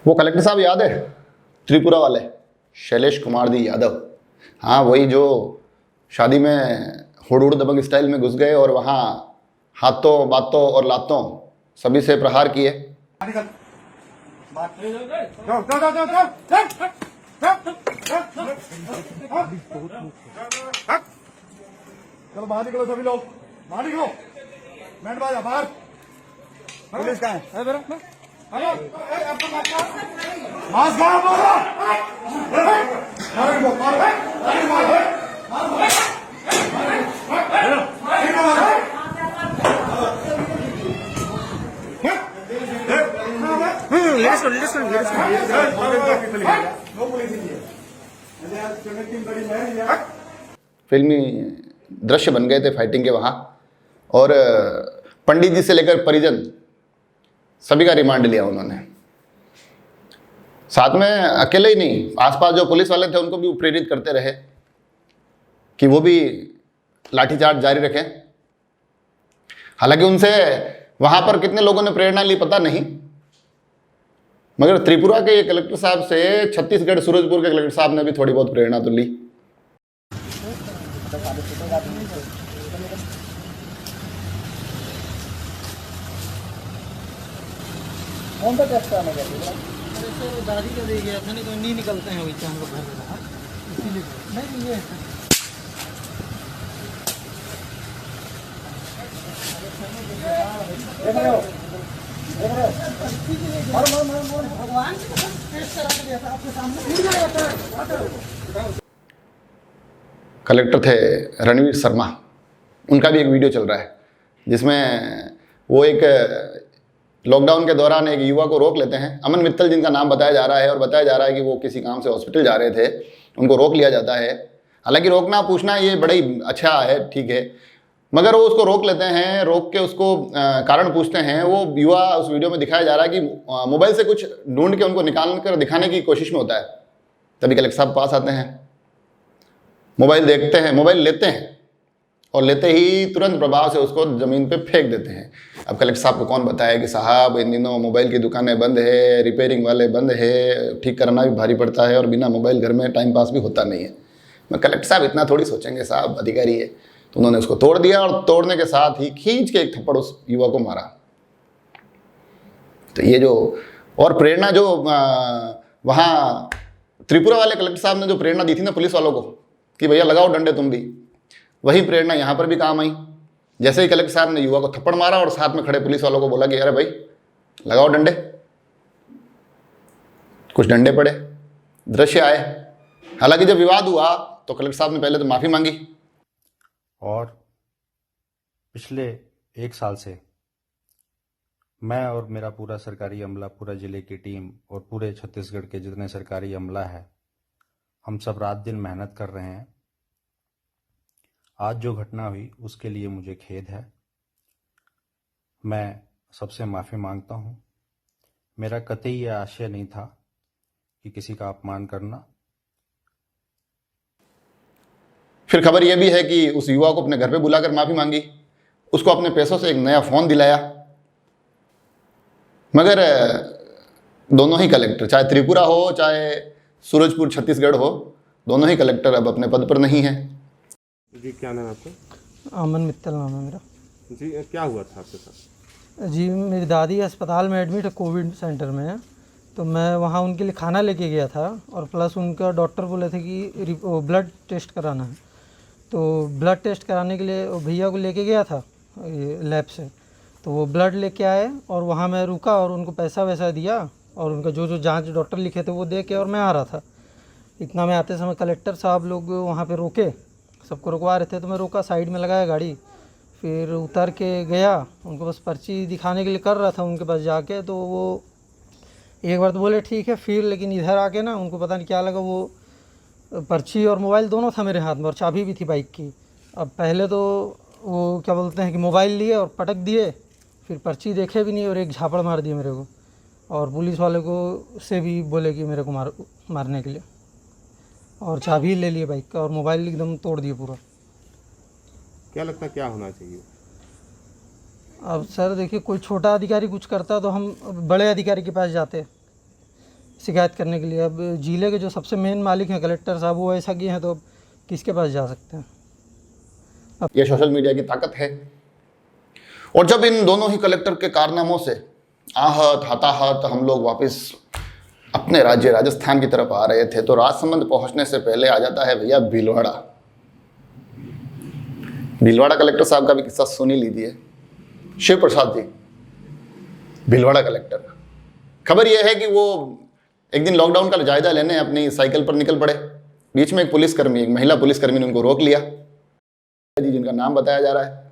वो कलेक्टर साहब याद है, त्रिपुरा वाले शैलेश कुमार दी यादव? हाँ वही, जो शादी में हुड़ दबंग स्टाइल में घुस गए और वहाँ हाथों बातों और लातों सभी से प्रहार किए। चलो बाहर निकलो सभी लोग, बाहर निकलो। बैंड बाजा बाहर। पुलिस कहाँ है? मास्क कहाँ बोलो? फिल्मी दृश्य बन गए थे फाइटिंग के वहाँ, और पंडित जी से लेकर परिजन सभी का रिमांड लिया उन्होंने। साथ में अकेले ही नहीं, आसपास जो पुलिस वाले थे उनको भी प्रेरित करते रहे कि वो भी लाठीचार्ज जारी रखें। हालांकि उनसे वहां पर कितने लोगों ने प्रेरणा ली पता नहीं, मगर त्रिपुरा के कलेक्टर साहब से छत्तीसगढ़ सूरजपुर के कलेक्टर साहब ने भी थोड़ी बहुत प्रेरणा तो ली। कौन सा टेस्ट कराने गया? दादी का दे गया था, नहीं तो नहीं निकलते हैं वैसे हम लोग घर में, इसीलिए नहीं ये देख रहे हो भगवान टेस्ट करा के गया था आपके सामने। कलेक्टर थे रणवीर शर्मा, उनका भी एक वीडियो चल रहा है जिसमें वो एक लॉकडाउन के दौरान एक युवा को रोक लेते हैं, अमन मित्तल जिनका नाम बताया जा रहा है, और बताया जा रहा है कि वो किसी काम से हॉस्पिटल जा रहे थे, उनको रोक लिया जाता है। हालांकि रोकना पूछना ये बड़ा ही अच्छा है, ठीक है, मगर वो उसको रोक लेते हैं, रोक के उसको कारण पूछते हैं। वो युवा उस वीडियो में दिखाया जा रहा है कि मोबाइल से कुछ ढूंढ के उनको निकाल कर दिखाने की कोशिश में होता है। तभी कलेक्टर साहब पास आते हैं, मोबाइल देखते हैं, मोबाइल लेते हैं और लेते ही तुरंत प्रभाव से उसको ज़मीन पे फेंक देते हैं। अब कलेक्टर साहब को कौन बताया कि साहब इन दिनों मोबाइल की दुकानें बंद है, रिपेयरिंग वाले बंद है, ठीक कराना भी भारी पड़ता है और बिना मोबाइल घर में टाइम पास भी होता नहीं है। मैं कलेक्टर साहब इतना थोड़ी सोचेंगे, साहब अधिकारी है। तो उन्होंने उसको तोड़ दिया और तोड़ने के साथ ही खींच के एक थप्पड़ उस युवा को मारा। तो ये जो और प्रेरणा जो वहाँ त्रिपुरा वाले कलेक्टर साहब ने जो प्रेरणा दी थी ना पुलिस वालों को कि भैया लगाओ डंडे तुम भी, वही प्रेरणा यहाँ पर भी काम आई। जैसे ही कलेक्टर साहब ने युवा को थप्पड़ मारा और साथ में खड़े पुलिस वालों को बोला कि अरे भाई लगाओ डंडे, कुछ डंडे पड़े, दृश्य आए। हालांकि जब विवाद हुआ तो कलेक्टर साहब ने पहले तो माफ़ी मांगी। और पिछले 1 साल से मैं और मेरा पूरा सरकारी अमला, पूरा जिले की टीम और पूरे छत्तीसगढ़ के जितने सरकारी अमला है, हम सब रात दिन मेहनत कर रहे हैं। आज जो घटना हुई उसके लिए मुझे खेद है, मैं सबसे माफ़ी मांगता हूँ। मेरा कतई ये आशय नहीं था कि किसी का अपमान करना। फिर खबर यह भी है कि उस युवा को अपने घर पे बुलाकर माफ़ी मांगी, उसको अपने पैसों से एक नया फ़ोन दिलाया। मगर दोनों ही कलेक्टर, चाहे त्रिपुरा हो चाहे सूरजपुर छत्तीसगढ़ हो, दोनों ही कलेक्टर अब अपने पद पर नहीं हैं। जी क्या नाम है आपका? अमन मित्तल नाम है मेरा। जी क्या हुआ था आपके साथ? जी मेरी दादी अस्पताल में एडमिट है, कोविड सेंटर में है, तो मैं वहाँ उनके लिए खाना लेके गया था और प्लस उनका डॉक्टर बोले थे कि ब्लड टेस्ट कराना है। तो ब्लड टेस्ट कराने के लिए भैया को लेके गया था लैब से, तो वो ब्लड लेके आए और वहाँ मैं रुका और उनको पैसा वैसा दिया और उनका जो जो जांच डॉक्टर लिखे थे वो दे के और मैं आ रहा था। इतना में आते समय कलेक्टर साहब लोग वहाँ पे रोके, सबको रुकवा रहे थे, तो मैं रोका, साइड में लगाया गाड़ी, फिर उतर के गया, उनको बस पर्ची दिखाने के लिए कर रहा था उनके पास जाके। तो वो एक बार तो बोले ठीक है, फिर लेकिन इधर आके ना उनको पता नहीं क्या लगा, वो पर्ची और मोबाइल दोनों था मेरे हाथ में और चाबी भी थी बाइक की। अब पहले तो वो क्या बोलते हैं कि मोबाइल लिए और पटक दिए, फिर पर्ची देखे भी नहीं और एक झापड़ मार दिए मेरे को, और पुलिस वाले को से भी बोले कि मेरे को मारने के लिए, और चाबी ले लिए बाइक का और मोबाइल एकदम तोड़ दिए पूरा। क्या लगता है क्या होना चाहिए? अब सर देखिए, कोई छोटा अधिकारी कुछ करता तो हम बड़े अधिकारी के पास जाते, शिकायत करने के लिए। अब जिले के जो सबसे मेन मालिक हैं कलेक्टर साहब, वो ऐसा किए हैं तो अब किसके पास जा सकते हैं। ये सोशल मीडिया की ताकत है। और जब इन दोनों ही कलेक्टर के कारनामों से आहत हताहत हम लोग वापस अपने राज्य राजस्थान की तरफ आ रहे थे, तो राजसमंद पहुंचने से पहले आ जाता है भैया भीलवाड़ा। भीलवाड़ा कलेक्टर साहब का भी किस्सा सुन ही लीजिए। शिव प्रसाद जी, भीलवाड़ा कलेक्टर। खबर यह है कि वो एक दिन लॉकडाउन का जायजा लेने अपनी साइकिल पर निकल पड़े। बीच में एक पुलिसकर्मी, एक महिला पुलिसकर्मी ने उनको रोक लिया जी, जिनका नाम बताया जा रहा है।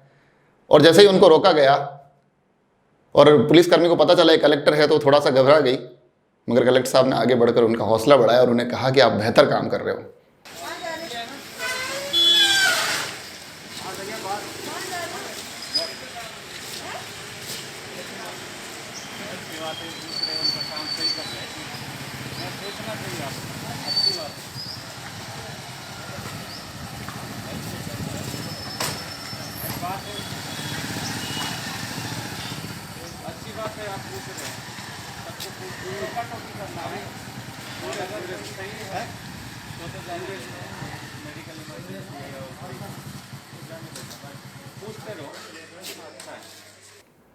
और जैसे ही उनको रोका गया और पुलिसकर्मी को पता चला ये कलेक्टर है, तो थोड़ा सा घबरा गई, मगर कलेक्टर साहब ने आगे बढ़कर उनका हौसला बढ़ाया और उन्हें कहा कि आप बेहतर काम कर रहे हो।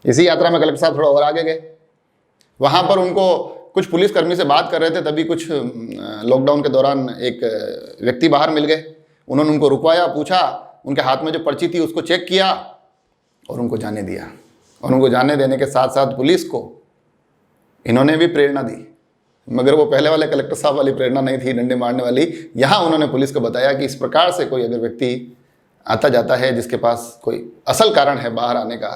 इसी यात्रा में कलेक्टर साहब थोड़ा और आगे गए। वहां पर उनको कुछ पुलिसकर्मी से बात कर रहे थे, तभी कुछ लॉकडाउन के दौरान एक व्यक्ति बाहर मिल गए। उन्होंने उनको रुकवाया, पूछा, उनके हाथ में जो पर्ची थी उसको चेक किया और उनको जाने दिया। और उनको जाने देने के साथ साथ पुलिस को इन्होंने भी प्रेरणा दी, मगर वो पहले वाले कलेक्टर साहब वाली प्रेरणा नहीं थी, डंडे मारने वाली। यहाँ उन्होंने पुलिस को बताया कि इस प्रकार से कोई अगर व्यक्ति आता जाता है जिसके पास कोई असल कारण है बाहर आने का,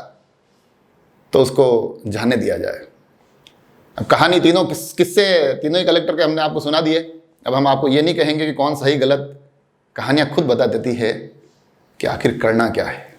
तो उसको जाने दिया जाए। अब कहानी तीनों किस्से तीनों ही कलेक्टर के हमने आपको सुना दिए। अब हम आपको ये नहीं कहेंगे कि कौन सही गलत, कहानियाँ खुद बता देती है कि आखिर करना क्या है।